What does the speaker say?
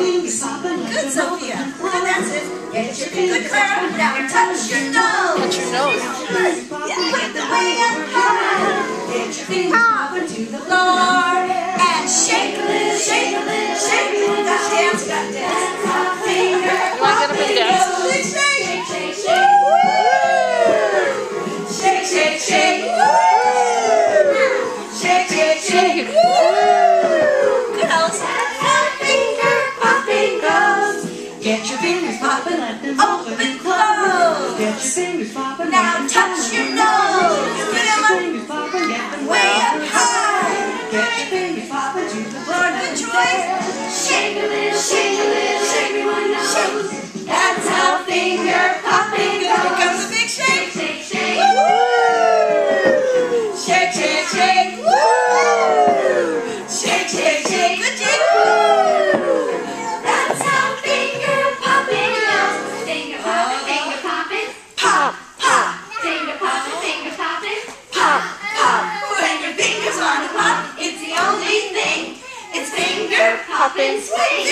Good, Sophia. Good, that's it. Get your good, Clara. Now touch your nose. Touch your nose. Yeah, get the way up high. Get your fingers popping to the floor. And shake a little, shake a little, shake a little. Got dance, got dance. Finger You want to get up and dance? Shake, shake, shake. Shake, shake, shake. Shake, shake, shake. Good, Alice. Get your fingers popping, let them open and close. Get your fingers popping, now touch your nose. Get your fingers popping, get them way up high. Get your fingers popping to the floor. Good choice. Shake a little, shake a little, shake everyone knows. That's how finger popping goes. Here comes a big shake. Shake, shake, shake. Woo! Shake, shake, shake. Woo! Shake, shake, shake. Good shake. Pop and swing.